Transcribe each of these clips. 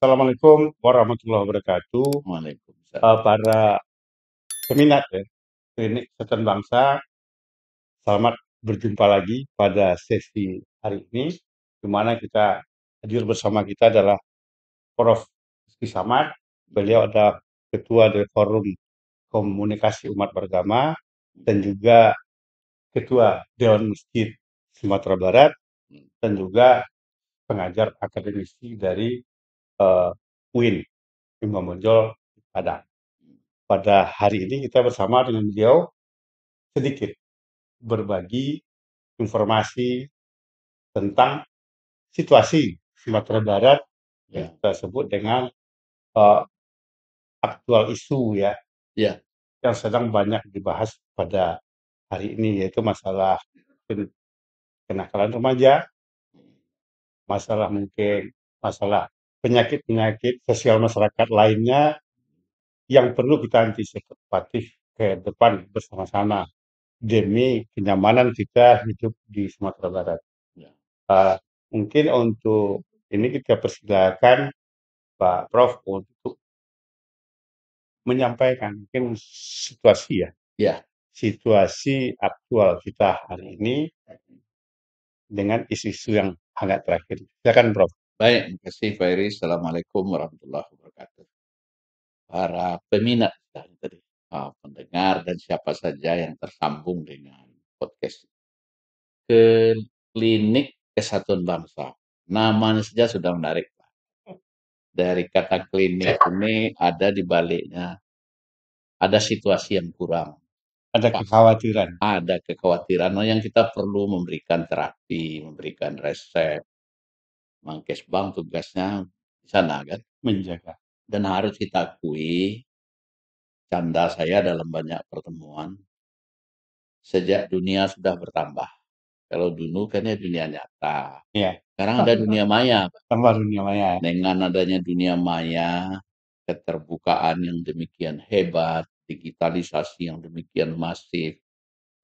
Assalamualaikum warahmatullahi wabarakatuh. Waalaikumsalam. Para peminat ya, Klinik Kesehatan Bangsa, selamat berjumpa lagi pada sesi hari ini, di mana kita hadir bersama kita adalah Prof. Rizky Samad. Beliau adalah Ketua dari Forum Komunikasi Umat Beragama dan juga Ketua Dewan Masjid Sumatera Barat dan juga pengajar akademisi dari UIN Imam Bonjol Padang. Pada hari ini kita bersama dengan beliau sedikit berbagi informasi tentang situasi Sumatera Barat yang kita sebut dengan uh, aktual isu ya, Ya, yang sedang banyak dibahas pada hari ini, yaitu masalah kenakalan remaja, masalah penyakit-penyakit sosial masyarakat lainnya yang perlu kita antisipatif ke depan bersama-sama demi kenyamanan kita hidup di Sumatera Barat. ya. Uh, Mungkin untuk ini kita persilakan Pak Prof untuk menyampaikan mungkin situasi ya, Ya, situasi aktual kita hari ini dengan isu-isu yang hangat terakhir. Silakan Prof. baik. Terima kasih Pak Iris. Assalamualaikum warahmatullahi wabarakatuh. Para peminat tadi, pendengar dan siapa saja yang tersambung dengan podcast ke Klinik Kesatuan Bangsa. Namanya saja sudah menarik, Pak. Dari kata klinik ini ada di baliknya, ada situasi yang kurang Ada pas. kekhawatiran Ada kekhawatiran yang kita perlu memberikan terapi, memberikan resep. Bang tugasnya di sana kan. menjaga. Dan harus kita akui, canda saya dalam banyak pertemuan, sejak dunia sudah bertambah. Kalau dulu kan ya dunia nyata. Ya, Sekarang ada dunia maya. tambah dunia maya. Dengan adanya dunia maya, keterbukaan yang demikian hebat, digitalisasi yang demikian masif,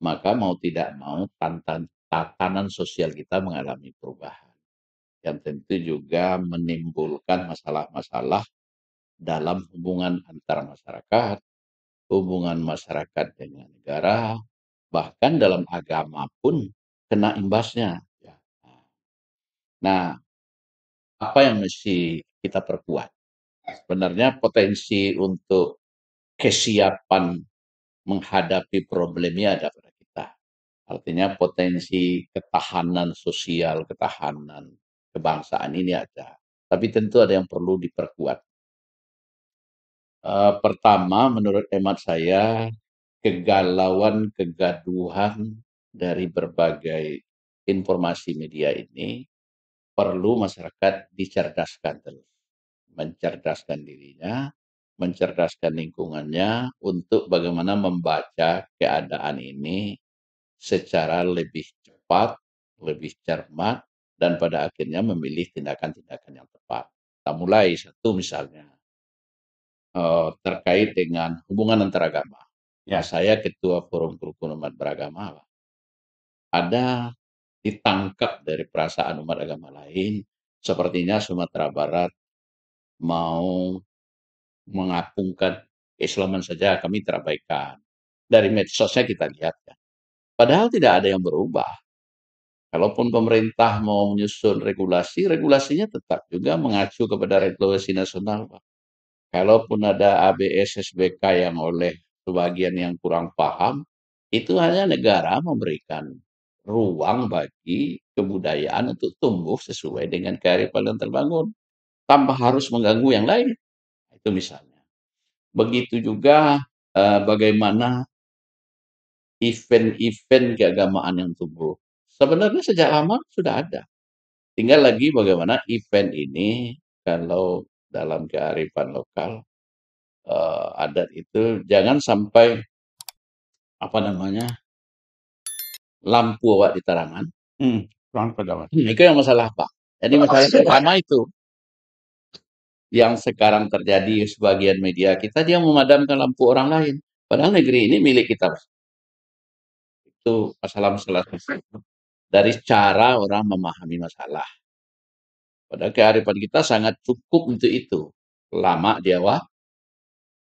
maka mau tidak mau tatanan sosial kita mengalami perubahan. Yang tentu juga menimbulkan masalah-masalah dalam hubungan antar masyarakat, hubungan masyarakat dengan negara, bahkan dalam agama pun kena imbasnya. Nah, apa yang mesti kita perkuat? Sebenarnya potensi untuk kesiapan menghadapi problemnya ada pada kita. Artinya potensi ketahanan sosial, ketahanan kebangsaan ini ada. Tapi tentu ada yang perlu diperkuat. Pertama, menurut hemat saya, kegalauan, kegaduhan dari berbagai informasi media ini perlu masyarakat dicerdaskan terus. Mencerdaskan dirinya, mencerdaskan lingkungannya untuk bagaimana membaca keadaan ini secara lebih cepat, lebih cermat, dan pada akhirnya memilih tindakan-tindakan yang tepat. Kita mulai satu misalnya, terkait dengan hubungan antaragama. Ya, Saya ketua Forum Kerukunan Umat Beragama, ada ditangkap dari perasaan umat agama lain, sepertinya Sumatera Barat mau mengapungkan keislaman saja kami terabaikan. Dari medsosnya kita lihat kan. Padahal tidak ada yang berubah. Kalaupun pemerintah mau menyusun regulasi, regulasinya tetap juga mengacu kepada regulasi nasional, Pak. Kalaupun ada ABS SBK yang oleh sebagian yang kurang paham, itu hanya negara memberikan ruang bagi kebudayaan untuk tumbuh sesuai dengan kearifan yang terbangun, tanpa harus mengganggu yang lain. Itu misalnya. Begitu juga bagaimana event-event keagamaan yang tumbuh. Sebenarnya sejak lama sudah ada. Tinggal lagi bagaimana event ini kalau dalam kearifan lokal adat itu jangan sampai apa namanya lampu awak di tarangan. kurang pedawan. Itu yang masalah Pak. Jadi masalah pertama itu yang sekarang terjadi sebagian media kita dia memadamkan lampu orang lain. Padahal negeri ini milik kita. Itu masalah-masalah dari cara orang memahami masalah. Padahal kearifan kita sangat cukup untuk itu. Lama dia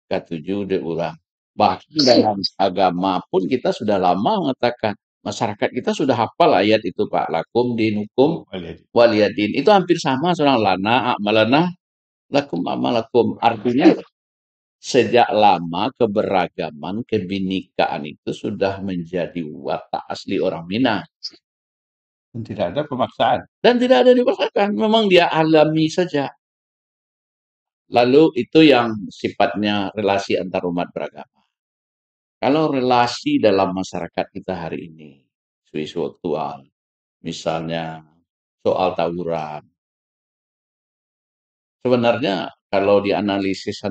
ketujuh dia ulang. Bahkan dalam agama pun kita sudah lama mengatakan, masyarakat kita sudah hafal ayat itu Pak. Lakum dinukum waliyadin. Itu hampir sama seorang lana amalana lakum amalakum. Artinya sejak lama keberagaman, kebinekaan itu sudah menjadi watak asli orang Minang. Dan tidak ada pemaksaan. Dan tidak ada dipaksakan. Memang dia alami saja. Lalu itu yang sifatnya relasi antar umat beragama. Kalau relasi dalam masyarakat kita hari ini, isu-isu aktual, misalnya soal tawuran, sebenarnya kalau dianalisis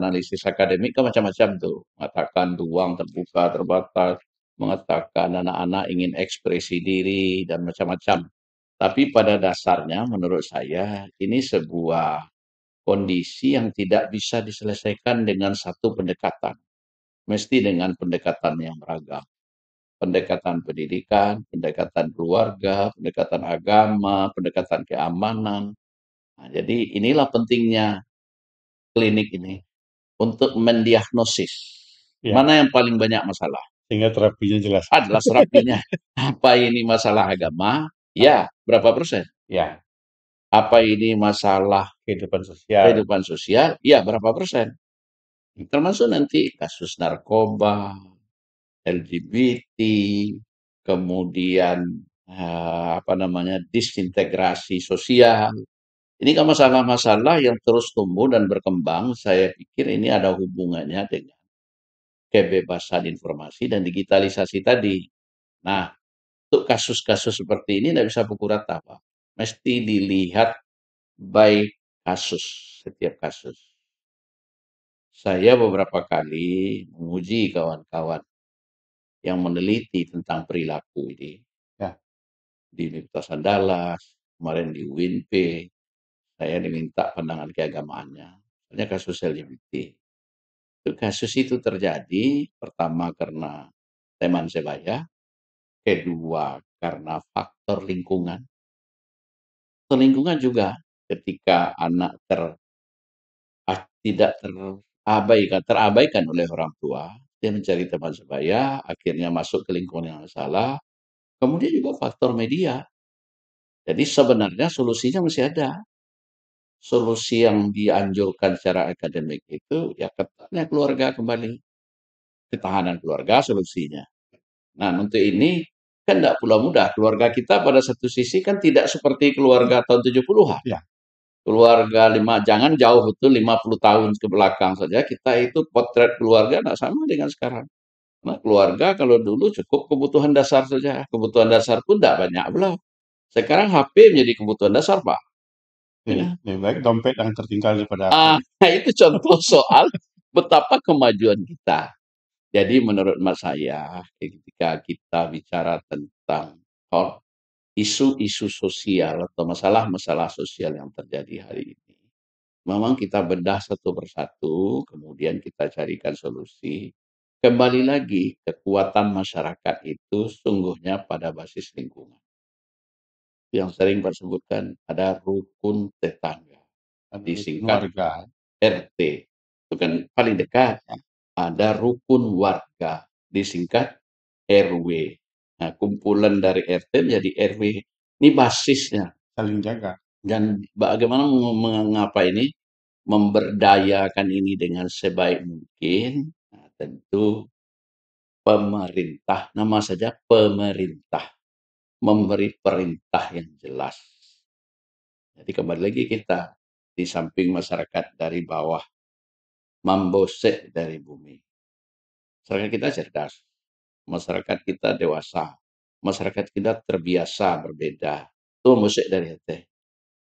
akademik kan macam-macam tuh. Mengatakan ruang terbuka, terbatas, mengatakan anak-anak ingin ekspresi diri, dan macam-macam. Tapi pada dasarnya menurut saya ini sebuah kondisi yang tidak bisa diselesaikan dengan satu pendekatan. Mesti dengan pendekatan yang beragam. Pendekatan pendidikan, pendekatan keluarga, pendekatan agama, pendekatan keamanan. Nah, jadi inilah pentingnya klinik ini untuk mendiagnosis Ya, mana yang paling banyak masalah. sehingga terapinya jelas. Adalah serapinya. Apa ini masalah agama? Ya, berapa persen? Ya, Apa ini masalah kehidupan sosial. kehidupan sosial? Ya, berapa persen? Termasuk nanti kasus narkoba, LGBT, kemudian apa namanya disintegrasi sosial. Ini kan masalah-masalah yang terus tumbuh dan berkembang. Saya pikir ini ada hubungannya dengan kebebasan informasi dan digitalisasi tadi. Nah, untuk kasus-kasus seperti ini tidak bisa pukul rata, Pak. Mesti dilihat by kasus, setiap kasus. Saya beberapa kali menguji kawan-kawan yang meneliti tentang perilaku ini. Ya. Di Universitas Andalas, kemarin di UINP, saya diminta pandangan keagamaannya. Misalnya kasus LGBT. Kasus itu terjadi pertama karena teman sebaya, kedua karena faktor lingkungan. Faktor lingkungan juga ketika anak tidak terabaikan oleh orang tua, dia mencari teman sebaya, akhirnya masuk ke lingkungan yang salah. Kemudian juga faktor media. Jadi sebenarnya solusinya masih ada. Solusi yang dianjurkan secara akademik itu ya ketatnya keluarga kembali. Ketahanan keluarga solusinya. Nah, untuk ini kan tidak pula mudah. Keluarga kita pada satu sisi kan tidak seperti keluarga tahun 70-an. Ya. Keluarga jangan jauh itu 50 tahun ke belakang saja, kita itu potret keluarga tidak sama dengan sekarang. Nah, keluarga kalau dulu cukup kebutuhan dasar saja. Kebutuhan dasar pun tidak banyak belum. Sekarang HP menjadi kebutuhan dasar, Pak. Ya. Lebih baik dompet yang tertinggal daripada Itu contoh soal betapa kemajuan kita. Jadi menurut saya, ketika kita bicara tentang isu-isu sosial atau masalah-masalah sosial yang terjadi hari ini, memang kita bedah satu persatu, kemudian kita carikan solusi. Kembali lagi, kekuatan masyarakat itu sungguhnya pada basis lingkungan. Yang sering disebutkan ada rukun tetangga, disingkat keluarga. RT. Itu kan paling dekat. Ada rukun warga, disingkat RW. Nah, kumpulan dari RT menjadi RW. Ini basisnya. Saling jaga. Dan bagaimana mengapa ini? Memberdayakan ini dengan sebaik mungkin. Nah, tentu pemerintah, nama saja pemerintah, memberi perintah yang jelas. Jadi kembali lagi kita, di samping masyarakat dari bawah, membosek dari bumi. Masyarakat kita cerdas, masyarakat kita dewasa, masyarakat kita terbiasa berbeda. Itu membosek dari hati.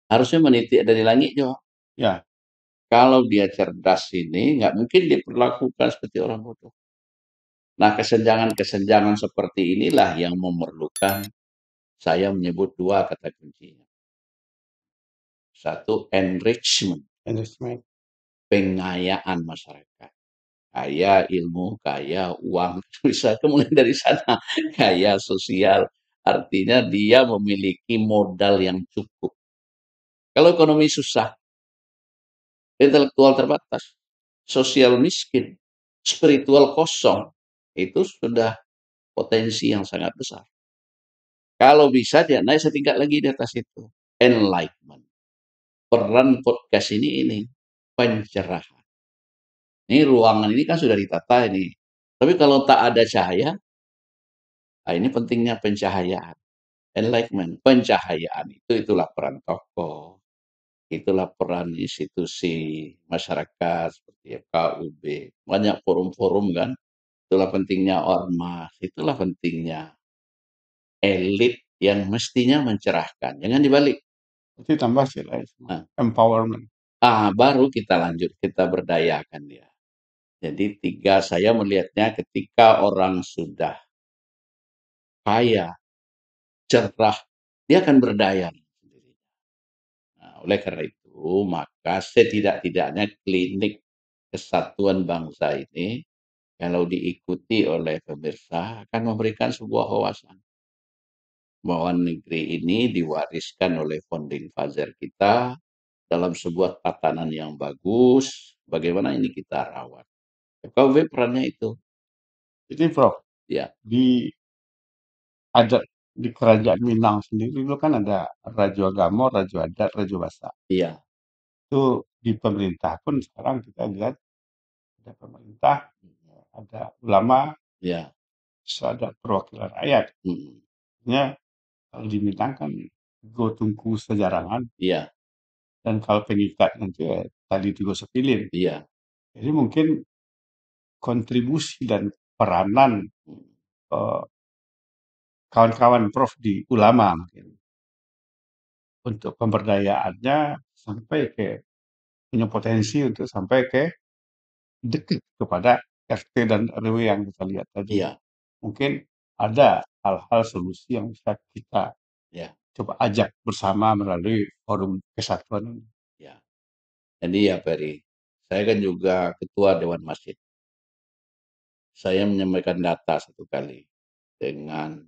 Harusnya menitik dari langit juga. Ya. Kalau dia cerdas ini, nggak mungkin diperlakukan seperti orang bodoh. Nah, kesenjangan-kesenjangan seperti inilah yang memerlukan saya menyebut dua kata kuncinya. Satu, enrichment, pengayaan masyarakat. Kaya ilmu, kaya uang, bisa kemudian dari sana kaya sosial. Artinya dia memiliki modal yang cukup. Kalau ekonomi susah, intelektual terbatas, sosial miskin, spiritual kosong, itu sudah potensi yang sangat besar. Kalau bisa dia naik setingkat lagi di atas itu. Enlightenment. Peran podcast ini pencerahan. Ini ruangan ini kan sudah ditata ini. Tapi kalau tak ada cahaya, nah ini pentingnya pencahayaan. Enlightenment, pencahayaan itulah peran tokoh, itulah peran institusi masyarakat seperti FKUB, banyak forum-forum kan, itulah pentingnya ormas, itulah pentingnya elit yang mestinya mencerahkan, jangan dibalik. Itu tambah sih lah, Nah, empowerment. baru kita lanjut, kita berdayakan dia. Jadi saya melihatnya ketika orang sudah kaya, cerah, dia akan berdaya. Nah, oleh karena itu, maka setidak-tidaknya klinik kesatuan bangsa ini, kalau diikuti oleh pemirsa, akan memberikan sebuah wawasan bahwa negeri ini diwariskan oleh founding father kita dalam sebuah tatanan yang bagus. Bagaimana ini kita rawat? FKUB perannya itu. Jadi Prof, Ya, di adat di kerajaan Minang sendiri dulu kan ada Raja Agama, Raja Adat, Raja Basa. iya, Itu di pemerintah pun sekarang kita lihat ada pemerintah, ada ulama, iya, ada perwakilan rakyat. mm, Ya, kalau di Minang kan go tungku sejarangan iya, dan kalau pengikat nanti tadi tiga sepilin. iya, Jadi mungkin kontribusi dan peranan mm, eh, kawan-kawan Prof di ulama mungkin untuk pemberdayaannya sampai ke punya potensi untuk sampai ke dekat kepada RT dan RW yang kita lihat tadi. iya, Mungkin ada hal-hal solusi yang bisa kita iya, coba ajak bersama melalui forum kesatuan ini. iya. Jadi ya Ferry, saya kan juga ketua Dewan Masjid. Saya menyampaikan data satu kali dengan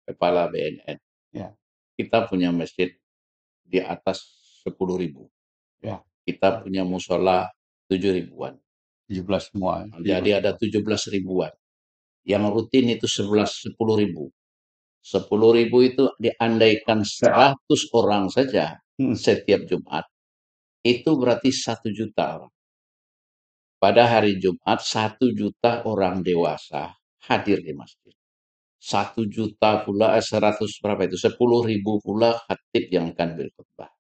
kepala BNN. Ya, Kita punya masjid di atas 10.000. ya, Kita punya musola 7 ribuan. 17 semua. Jadi ada 17 ribuan. Yang rutin itu 10 ribu. 10 ribu itu diandaikan 100 orang saja Hmm, setiap Jumat. Itu berarti 1 juta orang. Pada hari Jumat, 1 juta orang dewasa hadir di masjid. 1 juta pula, 100 berapa itu? 10 ribu pula khatib yang akan berkhutbah.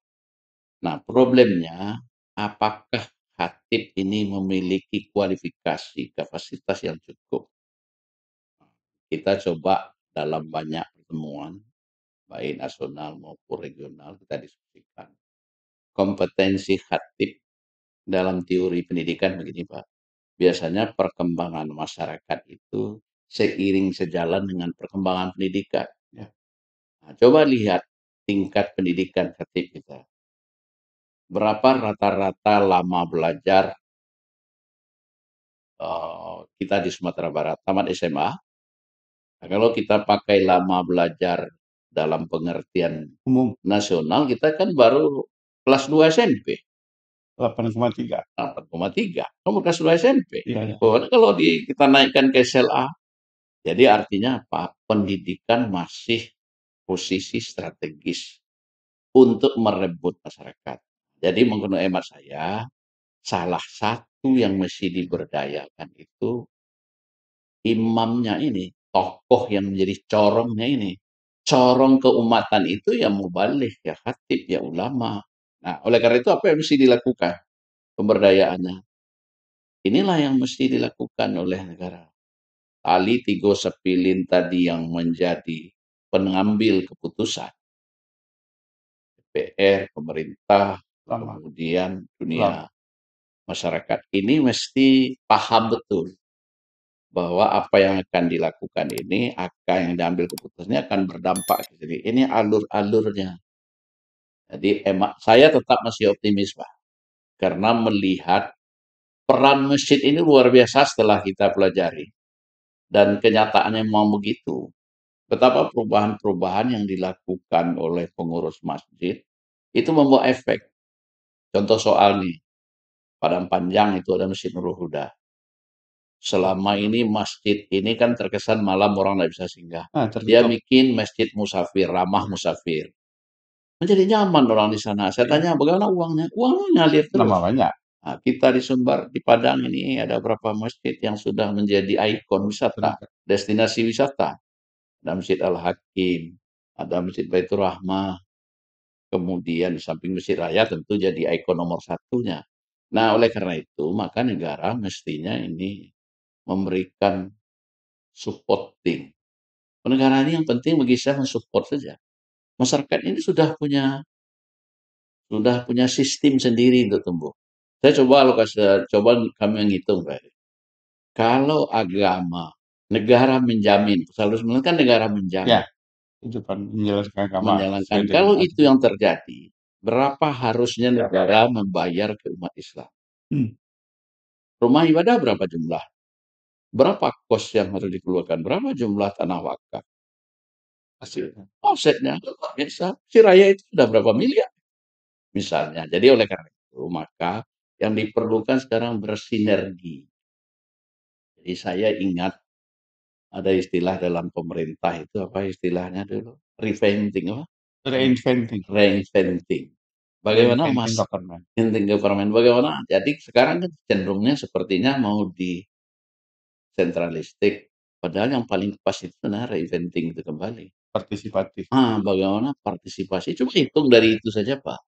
Nah, problemnya apakah khatib ini memiliki kualifikasi, kapasitas yang cukup? Kita coba dalam banyak pertemuan, baik nasional maupun regional, kita diskusikan. Kompetensi khatib dalam teori pendidikan begini, Pak. Biasanya perkembangan masyarakat itu seiring sejalan dengan perkembangan pendidikan. ya. Nah, coba lihat tingkat pendidikan khatib kita. Berapa rata-rata lama belajar kita di Sumatera Barat, tamat SMA. Nah, kalau kita pakai lama belajar dalam pengertian Umum nasional, kita kan baru kelas 2 SMP. 8,3. 8,3. Kamu kelas 2 SMP. Iya, ya. Oh, kalau kita naikkan ke SLA, jadi artinya apa? Pendidikan masih posisi strategis untuk merebut masyarakat. Jadi menurut hemat saya, salah satu yang mesti diberdayakan itu imamnya ini, tokoh yang menjadi corongnya ini. Corong keumatan itu ya mubalik, ya khatib, ya ulama. Nah, oleh karena itu apa yang mesti dilakukan? Pemberdayaannya. Inilah yang mesti dilakukan oleh negara. Tali tiga sepilin tadi yang menjadi pengambil keputusan. DPR, pemerintah, Lama, kemudian dunia lama. masyarakat. Ini mesti paham betul bahwa apa yang akan dilakukan ini, akan yang diambil keputusannya akan berdampak. Jadi ini alur-alurnya. Jadi saya tetap masih optimis, Pak. Karena melihat peran masjid ini luar biasa setelah kita pelajari. Dan kenyataannya memang begitu. Betapa perubahan-perubahan yang dilakukan oleh pengurus masjid itu membawa efek. Contoh soal nih, Padang Panjang itu ada Masjid Nurul Huda. Selama ini masjid ini kan terkesan malam orang nggak bisa singgah. Dia tertutup. bikin masjid musafir, ramah musafir. Menjadi nyaman orang di sana. Saya tanya bagaimana uangnya? Uangnya ngalir terus. Nama banyak. Nah, kita di Sumbar, di Padang ini ada berapa masjid yang sudah menjadi ikon wisata, destinasi wisata. Ada Masjid Al-Hakim, ada Masjid Baitur Rahmah, kemudian di samping Masjid Raya tentu jadi ikon nomor satunya. Nah, oleh karena itu, maka negara mestinya ini memberikan supporting. Negara ini yang penting bagi saya mensupport saja. Masyarakat ini sudah punya sistem sendiri untuk tumbuh. Saya coba kami menghitung, Pak. Kalau agama, negara menjamin, selalu sebenarnya kan negara menjamin, Ya, itu kan menjalankan agama menjalankan. sesuai dengan Kalau itu aturan. yang terjadi, berapa harusnya negara membayar ke umat Islam? Hmm. Rumah ibadah berapa jumlah? Berapa kos yang harus dikeluarkan? Berapa jumlah tanah wakaf? Hasilnya, offsetnya luar biasa. Si Raya itu sudah berapa miliar misalnya. Jadi oleh karena itu, maka yang diperlukan sekarang bersinergi. Jadi saya ingat ada istilah dalam pemerintah itu apa istilahnya dulu? Revamping apa? Reinventing. Reinventing. Bagaimana Reinventing Mas? government. Inting government bagaimana? Jadi sekarang kan cenderungnya sepertinya mau di sentralistik. Padahal yang paling pas itu sebenarnya reinventing itu kembali. Partisipatif. Bagaimana partisipasi? Coba hitung dari itu saja, Pak.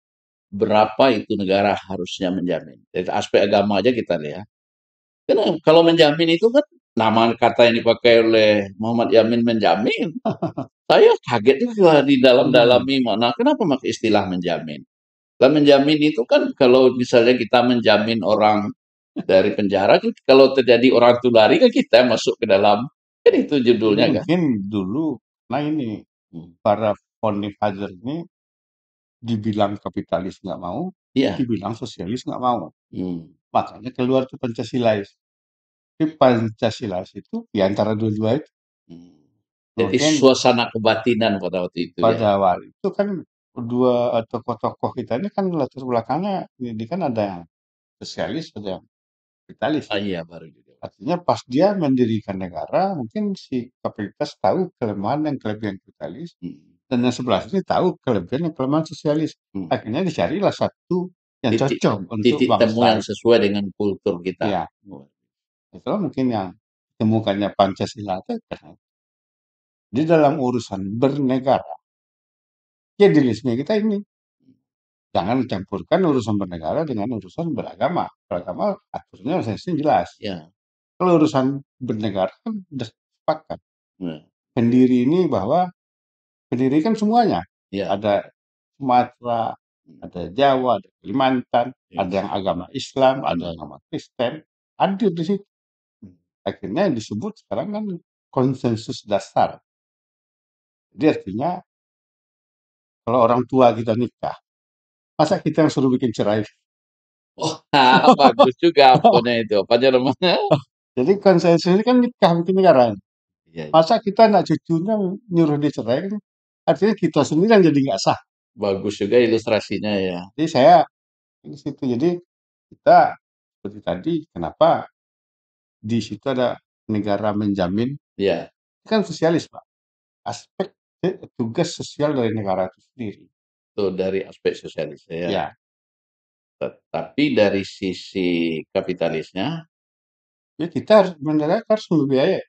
Berapa itu negara harusnya menjamin? Dari aspek agama aja kita lihat. Karena kalau menjamin itu kan nama kata yang dipakai oleh Muhammad Yamin menjamin. Saya kaget juga di Hmm. dalam-dalami mana. Kenapa pakai istilah menjamin? Lah menjamin itu kan kalau misalnya kita menjamin orang dari penjara, kan kalau terjadi orang itu lari kan kita yang masuk ke dalam. Kan itu Ini judulnya kan. mungkin dulu, nah ini Hmm. para founding father ini dibilang kapitalis nggak mau, Iya. dibilang sosialis nggak mau. Hmm. Makanya keluar tuh Pancasilais. Tapi Pancasilais itu di antara dua-dua itu Hmm. Jadi mungkin suasana kebatinan pada waktu itu ya. pada awal itu kan dua tokoh-tokoh kita ini kan latar belakangnya ini kan ada yang sosialis, ada yang kapitalis. Iya baru juga. Artinya pas dia mendirikan negara, mungkin si kapitalitas tahu kelemahan dan kelebihan kapitalis, Hmm. dan yang sebelah sini tahu kelebihan dan kelemahan sosialis. Hmm. Akhirnya dicarilah satu yang Titik cocok untuk titik temu bangsa yang itu. sesuai dengan kultur kita. Ya, itulah mungkin yang ditemukannya Pancasila itu karena di dalam urusan bernegara, ya idealisme kita ini jangan campurkan urusan bernegara dengan urusan beragama. Beragama aturannya saya jelas. Ya, Kalau urusan bernegara kan sudah sepakat. nah, Pendiri ini bahwa pendiri kan semuanya. ya, Ada Sumatera, ada Jawa, ada Kalimantan, ya. ada yang agama Islam, ada Hmm. yang agama Kristen, hadir di situ. Akhirnya yang disebut sekarang kan konsensus dasar. Jadi artinya kalau orang tua kita nikah, masa kita yang suruh bikin cerai? Oh, bagus juga punya itu. Apa aja namanya? Jadi konsensus ini kan nikah bikin negara. Iya, iya. Masa kita anak cucunya nyuruh dia cerai kan? Artinya kita sendiri yang jadi nggak sah. Bagus juga ilustrasinya ya. Jadi saya di situ. Jadi kita seperti tadi, kenapa di situ ada negara menjamin? Ya, Kan sosialis, Pak. Aspek tugas sosial dari negara itu sendiri. itu dari aspek sosialis ya. Ya, Tetapi dari sisi kapitalisnya, ya kita harus negara harus membiayai.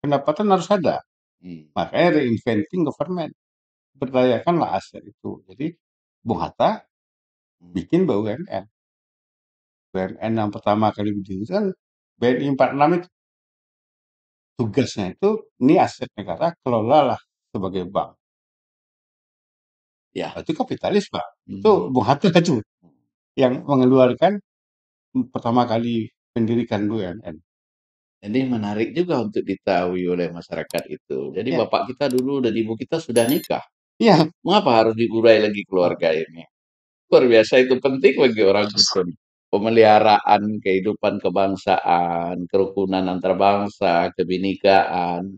Pendapatan harus ada. hmm, Makanya reinventing government. Berdayakanlah aset itu. Jadi Bung Hatta hmm, bikin BUMN. BUMN yang pertama kali berdiri kan BNI 46 itu. Tugasnya itu, ini aset negara, kelolalah sebagai bank. ya, Itu kapitalis, Pak. Itu hmm. Bung Hatta itu yang mengeluarkan pertama kali mendirikan BUMN. Ini menarik juga untuk diketahui oleh masyarakat itu. Jadi Ya, bapak kita dulu dan ibu kita sudah nikah. iya, Mengapa harus diurai lagi keluarga ini? Luar biasa itu penting bagi orang Kristen. Pemeliharaan kehidupan kebangsaan, kerukunan antar bangsa, kebinekaan.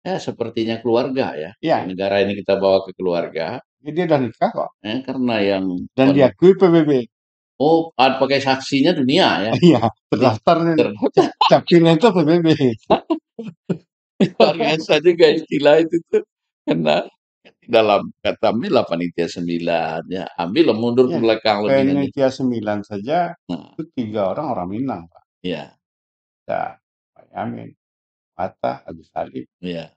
Ya, sepertinya keluarga ya. Di iya, negara ini kita bawa ke keluarga. Ya, dia udah nikah kok. Karena yang Dan diakui PBB. pakai saksinya dunia ya. Iya, Jadi terdaftar terdaftar. capilnya itu PBB. Luar biasa juga istilah itu tuh. Karena dalam kata ambil lah panitia 9 ya, ambil lah mundur ke Ya, belakang lebih lanjut. panitia 9 saja Nah, itu 3 orang Minang, Pak. ya, Ya, Pak Yamin, Fatah, Agus Salim. ya,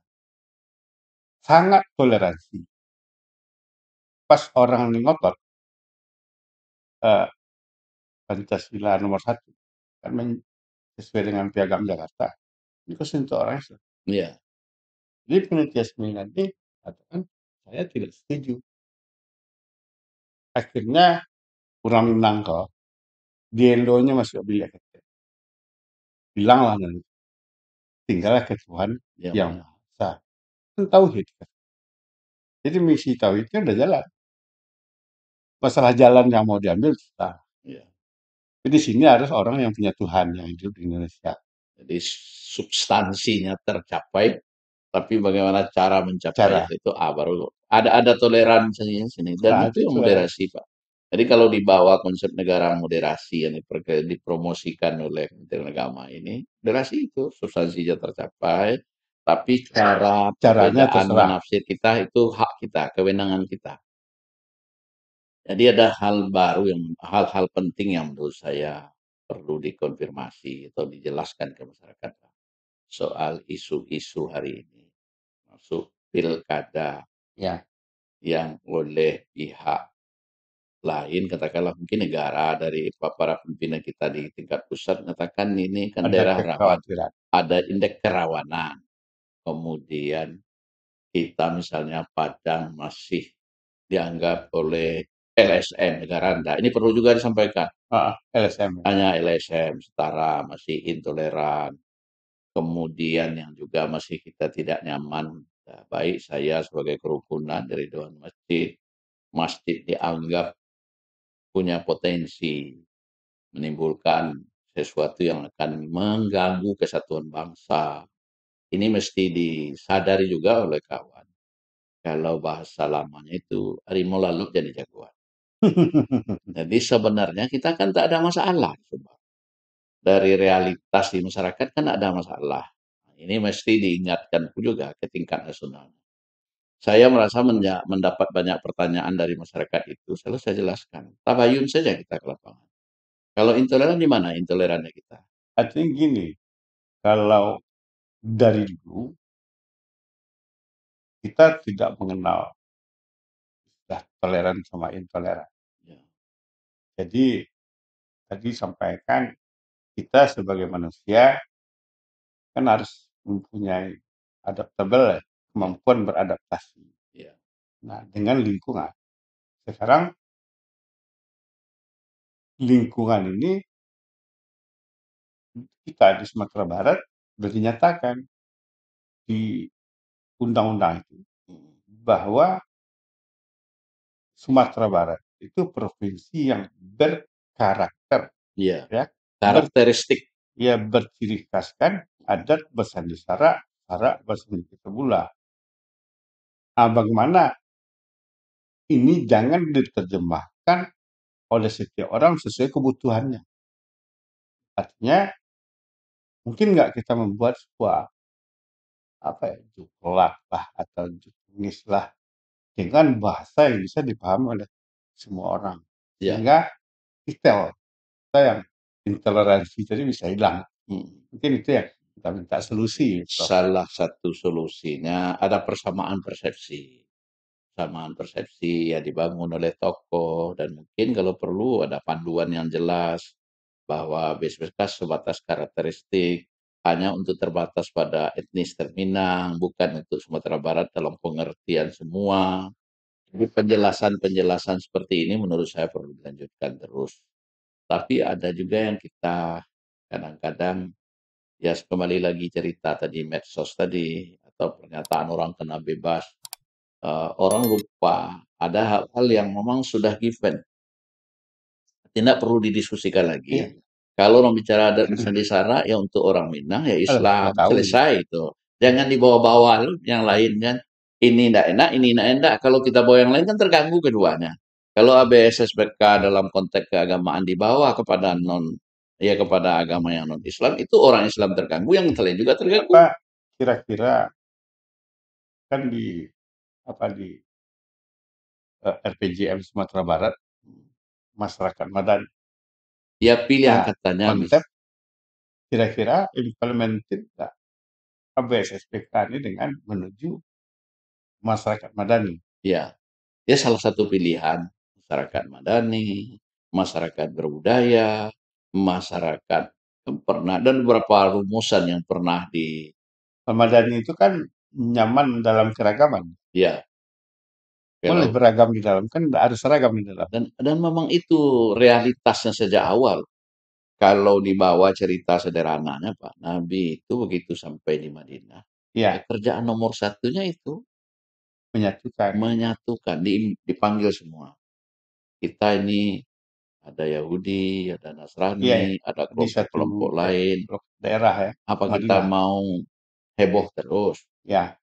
Sangat toleransi. Pas orang ini ngotot, eh, Pancasila nomor 1, kan sesuai dengan piagam Jakarta. Itu sentuh orang Islam. ya, Jadi panitia 9 ini katakan, saya tidak setuju. Akhirnya orang Minang kok, di Endonya masih bilang, bilanglah nanti, tinggallah ke Tuhan yang yang mana? Maha Esa. Kan tauhid kan. Jadi misi tauhidnya udah jalan. Masalah jalan yang mau diambil kita. Ya. Jadi di sini harus orang yang punya Tuhan yang hidup di Indonesia. Jadi substansinya tercapai, tapi bagaimana cara mencapai Cara. itu baru ada toleransinya sini dan Nah, itu itu yang toleransi. moderasi Pak. Jadi kalau dibawa konsep negara moderasi yang dipromosikan oleh Kementerian Agama ini, moderasi itu substansinya tercapai, tapi cara Caranya perbedaan terserah. menafsir kita itu hak kita, kewenangan kita. Jadi ada hal-hal penting yang menurut saya perlu dikonfirmasi atau dijelaskan ke masyarakat soal isu-isu hari ini. Masuk pilkada Ya, yang oleh pihak lain, katakanlah mungkin negara dari para pimpinan kita di tingkat pusat mengatakan ini kan ada daerah rawan, kekhawatiran. ada indeks kerawanan. Kemudian kita misalnya Padang masih dianggap oleh LSM negara rendah. Ini perlu juga disampaikan. LSM. Hanya LSM setara masih intoleran. Kemudian yang juga masih kita tidak nyaman, ya, baik saya sebagai kerukunan dari Dewan Masjid, masjid dianggap punya potensi menimbulkan sesuatu yang akan mengganggu kesatuan bangsa. Ini mesti disadari juga oleh kawan. Kalau bahasa lamanya itu harimau lalu jadi jagoan. Jadi sebenarnya kita kan tak ada masalah. Dari realitas di masyarakat kan ada masalah. Ini mesti diingatkan juga ke tingkat nasional. Saya merasa mendapat banyak pertanyaan dari masyarakat itu, selalu saya jelaskan. Tabayun saja kita ke lapangan. Kalau intoleran di mana intolerannya kita? Artinya gini, kalau dari dulu kita tidak mengenal toleran sama intoleran. Ya, Jadi tadi sampaikan kita sebagai manusia kan harus mempunyai adaptable ya, kemampuan beradaptasi. ya, Nah, dengan lingkungan. Sekarang lingkungan ini kita di Sumatera Barat sudah dinyatakan di undang-undang itu bahwa Sumatera Barat itu provinsi yang berkarakter, ya. ya, Karakteristik. ya berciri khaskan adat bersandi sara, sara bersandi ketebula. Nah, bagaimana ini jangan diterjemahkan oleh setiap orang sesuai kebutuhannya. Artinya mungkin nggak kita membuat sebuah apa ya, juklak lah atau juknis lah dengan bahasa yang bisa dipahami oleh semua orang. Ya. Sehingga kita yang intoleransi tadi bisa hilang. Mungkin itu ya kita minta solusi. Salah satu solusinya ada persamaan persepsi. Persamaan persepsi yang dibangun oleh tokoh dan mungkin kalau perlu ada panduan yang jelas bahwa BSBK sebatas karakteristik hanya untuk terbatas pada etnis Terminang, bukan untuk Sumatera Barat dalam pengertian semua. Jadi penjelasan-penjelasan seperti ini menurut saya perlu dilanjutkan terus. Tapi ada juga yang kita kadang-kadang ya kembali lagi cerita tadi medsos tadi atau pernyataan orang kena bebas. Orang lupa ada hal-hal yang memang sudah given. Tidak perlu didiskusikan lagi. Iya. Kalau orang bicara adat Sandi Sara ya untuk orang Minang ya Sudah Islam tahu. selesai itu. Jangan dibawa-bawa yang lain kan. ini ndak enak, ini ndak enak. Kalau kita bawa yang lain kan terganggu keduanya. Kalau ABSSBK dalam konteks keagamaan dibawa kepada kepada agama yang non Islam, itu orang Islam terganggu, yang lain juga Apa terganggu. kira-kira kan di apa di RPJM Sumatera Barat masyarakat Madani. Ya pilih Nah, angkatannya konsep kira-kira implemented nggak ABSSPK ini dengan menuju masyarakat Madani. ya, ya salah satu pilihan masyarakat madani, masyarakat berbudaya, masyarakat yang pernah, dan beberapa rumusan yang pernah Madani itu kan nyaman dalam keragaman. ya Boleh kalau beragam di dalam, kan harus seragam di dalam. dan memang itu realitasnya sejak awal. Kalau dibawa cerita sederhananya Pak, Nabi itu begitu sampai di Madinah, ya Ya, kerjaan nomor satunya itu menyatukan. menyatukan, dipanggil semua. Kita ini ada Yahudi, ada Iya, ya. Nasrani, ada Di satu kelompok-kelompok lain. daerah ya, Apa kita Madinah. mau heboh terus? Ya,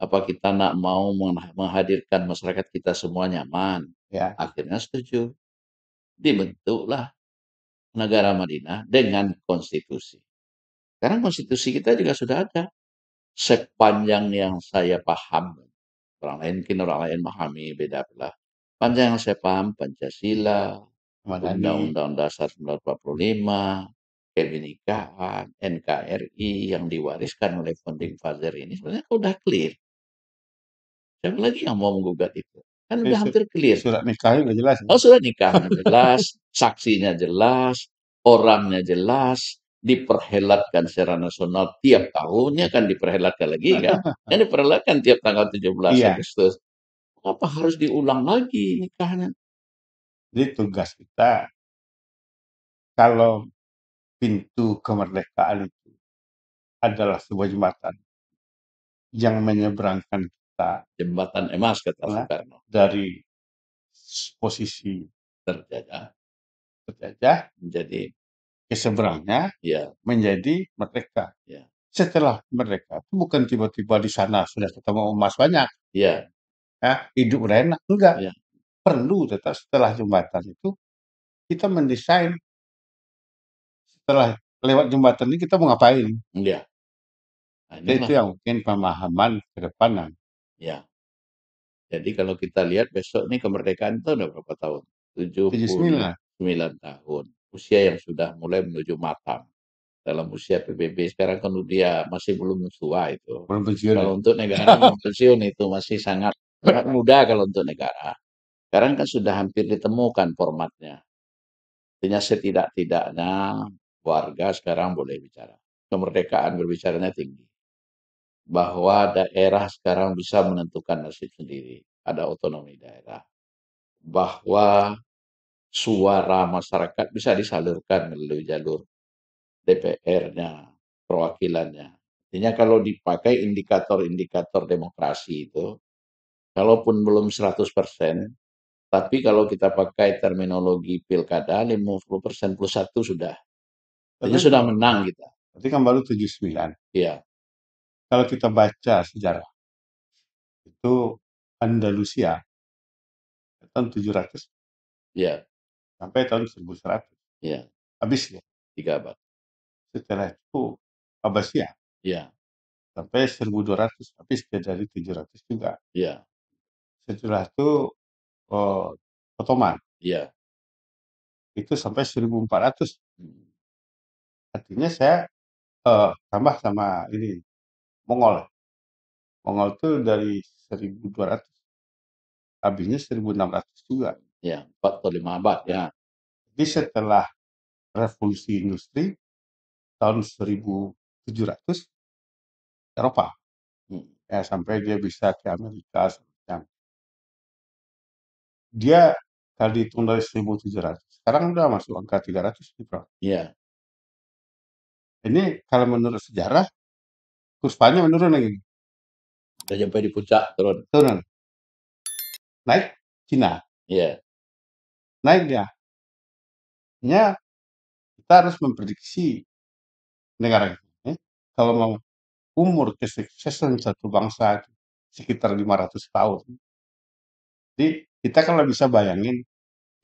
Apa kita nak mau menghadirkan masyarakat kita semua nyaman? ya. Akhirnya setuju. Dibentuklah negara Madinah dengan konstitusi. Sekarang konstitusi kita juga sudah ada. Sepanjang yang saya paham, orang lain mungkin orang lain memahami beda belah. Panjang yang saya paham, Pancasila, Madani. Undang-Undang Dasar 1945, kebinekaan, NKRI yang diwariskan oleh founding father ini sebenarnya udah clear. Siapa lagi yang mau menggugat itu? Kan udah hampir clear. Surat nikahnya udah jelas ya. Oh, sudah nikahnya jelas, saksinya jelas, orangnya jelas, diperhelatkan secara nasional tiap tahunnya, kan diperhelatkan lagi kan? Kan diperhelatkan tiap tanggal 17 Iya, Agustus. Apa harus diulang lagi nikahnya? jadi tugas kita kalau pintu kemerdekaan itu adalah sebuah jembatan yang menyeberangkan kita Jembatan emas kata ya, Soekarno. dari posisi Terjajah terjajah menjadi ke seberangnya ya, menjadi merdeka. ya, Setelah merdeka itu bukan tiba-tiba di sana sudah ketemu emas banyak, ya, ya, hidup udah enak. Enggak, ya, perlu tetap setelah jembatan itu kita mendesain setelah lewat jembatan ini kita mau ngapain. ya. Nah, Itu inilah yang mungkin pemahaman ke depan. ya. Jadi kalau kita lihat besok nih kemerdekaan itu udah berapa tahun? 79 79 tahun. Usia yang sudah mulai menuju matang. Dalam usia PBB sekarang kan dia masih belum tua itu. belum pensiun ya. Kalau untuk negara belum pensiun itu masih sangat sangat muda kalau untuk negara. Sekarang kan sudah hampir ditemukan formatnya. Artinya setidak-tidaknya warga sekarang boleh bicara. Kemerdekaan berbicaranya tinggi. Bahwa daerah sekarang bisa menentukan nasib sendiri. Ada otonomi daerah. Bahwa suara masyarakat bisa disalurkan melalui jalur DPR-nya, perwakilannya. Artinya kalau dipakai indikator-indikator demokrasi itu, kalaupun belum 100%, tapi kalau kita pakai terminologi pilkada, 50% plus satu sudah. Tapi Artinya sudah menang kita. berarti kan baru 79. Iya, Kalau kita baca sejarah itu Andalusia tahun 700 iya, sampai tahun 1100 iya, habis ya. 3 abad. Setelah itu Abbasiyah Iya, sampai 1200 habis dia dari 700 juga. iya, Setelah itu eh, Ottoman iya. itu sampai 1400. Hmm, Artinya saya tambah sama ini Mongol. Mongol itu dari 1200 habisnya 1600 juga. iya, 4 atau 5 abad ya. Jadi setelah revolusi industri tahun 1700 Eropa Hmm, ya sampai dia bisa ke Amerika yang dia kalau dihitung dari 1700 sekarang udah masuk angka 300 nih Bro. iya, Ini kalau menurut sejarah kurvanya menurun lagi, udah sampai di puncak turun. turun, naik Cina, Iya, naik dia. Nya kita harus memprediksi negara ini kalau mau umur kesuksesan satu bangsa sekitar 500 tahun. Jadi kita kalau bisa bayangin,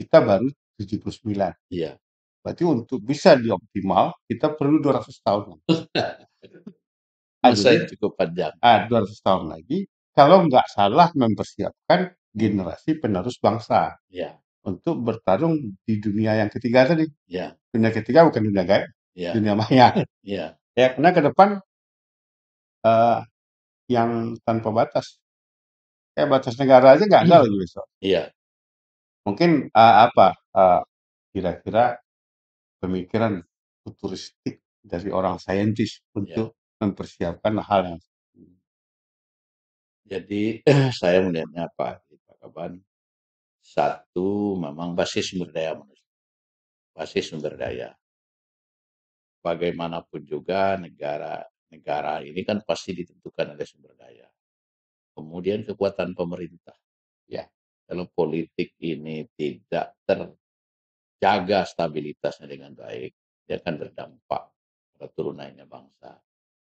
kita baru 79. Iya. Berarti untuk bisa dioptimal, kita perlu 200 tahun. Masa Jadi yang cukup panjang. 200 tahun lagi, kalau nggak salah mempersiapkan generasi penerus bangsa Ya, untuk bertarung di dunia yang ketiga tadi. ya, Dunia ketiga bukan dunia gaib, ya, dunia maya. ya, Ya, karena ke depan eh, yang tanpa batas. Batas negara aja nggak ada lagi besok. iya, Mungkin kira-kira pemikiran futuristik dari orang saintis untuk ya. mempersiapkan hal yang Jadi saya melihatnya apa, Pak Kaban? Satu, memang basis sumber daya manusia. Basis sumber daya. Bagaimanapun juga negara ini kan pasti ditentukan oleh sumber daya. Kemudian kekuatan pemerintah. Ya, kalau politik ini tidak terjaga stabilitasnya dengan baik, dia akan berdampak pada turunannya bangsa.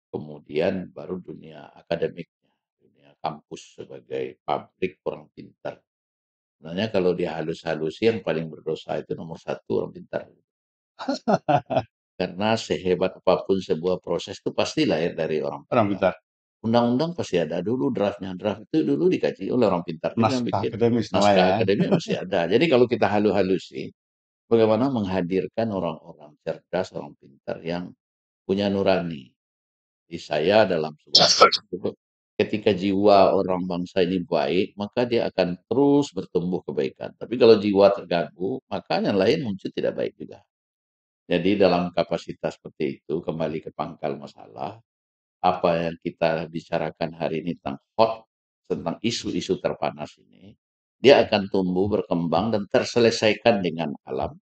Kemudian baru dunia akademiknya, dunia kampus sebagai pabrik orang pintar. Sebenarnya kalau dihalus-halusi yang paling berdosa itu nomor satu orang pintar. Karena sehebat apapun sebuah proses itu pasti lahir dari orang orang pintar. pintar. Undang-undang pasti ada dulu draftnya. Draft itu dulu dikaji oleh orang pintar juga yang Naskah bikin. akademis namanya Naskah ya. akademik masih ada. Jadi kalau kita halu-halusi, bagaimana menghadirkan orang-orang cerdas, orang pintar yang punya nurani. Di saya dalam sebuah ketika jiwa orang bangsa ini baik, maka dia akan terus bertumbuh kebaikan. Tapi kalau jiwa terganggu, maka yang lain muncul tidak baik juga. Jadi dalam kapasitas seperti itu, kembali ke pangkal masalah, apa yang kita bicarakan hari ini tentang tentang isu-isu terpanas ini, dia akan tumbuh, berkembang, dan terselesaikan dengan alam,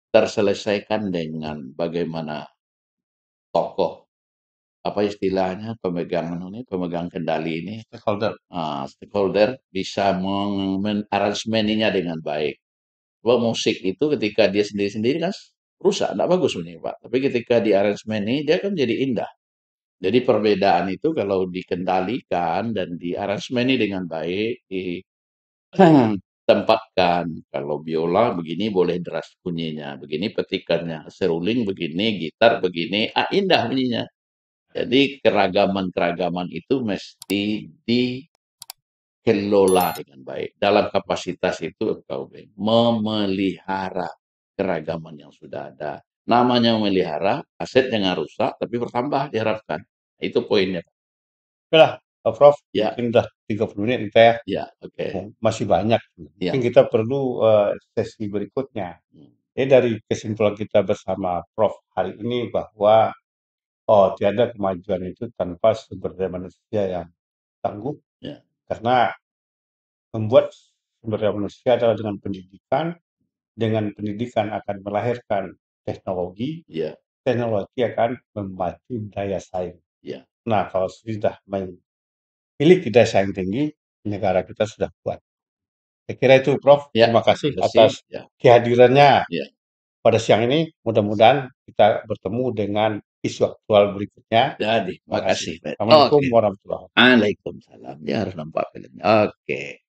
terselesaikan dengan bagaimana tokoh, apa istilahnya, pemegang kendali ini, Stakeholder. stakeholder bisa mengaransemeninya dengan baik. Bahwa musik itu ketika dia sendiri-sendiri kan rusak, tidak bagus sebenarnya Pak. Tapi ketika di aransemeni dia kan jadi indah. Jadi perbedaan itu kalau dikendalikan dan di aransemeni dengan baik, ditempatkan. Kalau biola begini boleh deras bunyinya, begini petikannya, seruling begini, gitar begini, indah bunyinya. Jadi keragaman-keragaman itu mesti dikelola dengan baik. Dalam kapasitas itu FKUB memelihara keragaman yang sudah ada. Namanya memelihara, aset jangan rusak, tapi bertambah diharapkan. Itu poinnya. Oke lah, Prof. Ya, Mungkin udah 30 menit kita ya. ya, oke. Masih banyak. Mungkin Ya, kita perlu sesi berikutnya. hmm, Dari kesimpulan kita bersama Prof hari ini bahwa tiada kemajuan itu tanpa sumber daya manusia yang tangguh, ya, karena membuat sumber daya manusia adalah dengan pendidikan akan melahirkan teknologi, ya, teknologi akan memacu daya saing. ya. Nah, kalau sudah memiliki daya saing tinggi, negara kita sudah kuat. Saya kira itu, Prof. Ya, Terima kasih terima kasih. atas Ya, kehadirannya ya. pada siang ini. Mudah-mudahan kita bertemu dengan isu aktual berikutnya. Jadi, Terima kasih. makasih. Assalamualaikum Oke. warahmatullahi wabarakatuh. Waalaikumsalam. Dia harus nampak filmnya. Oke.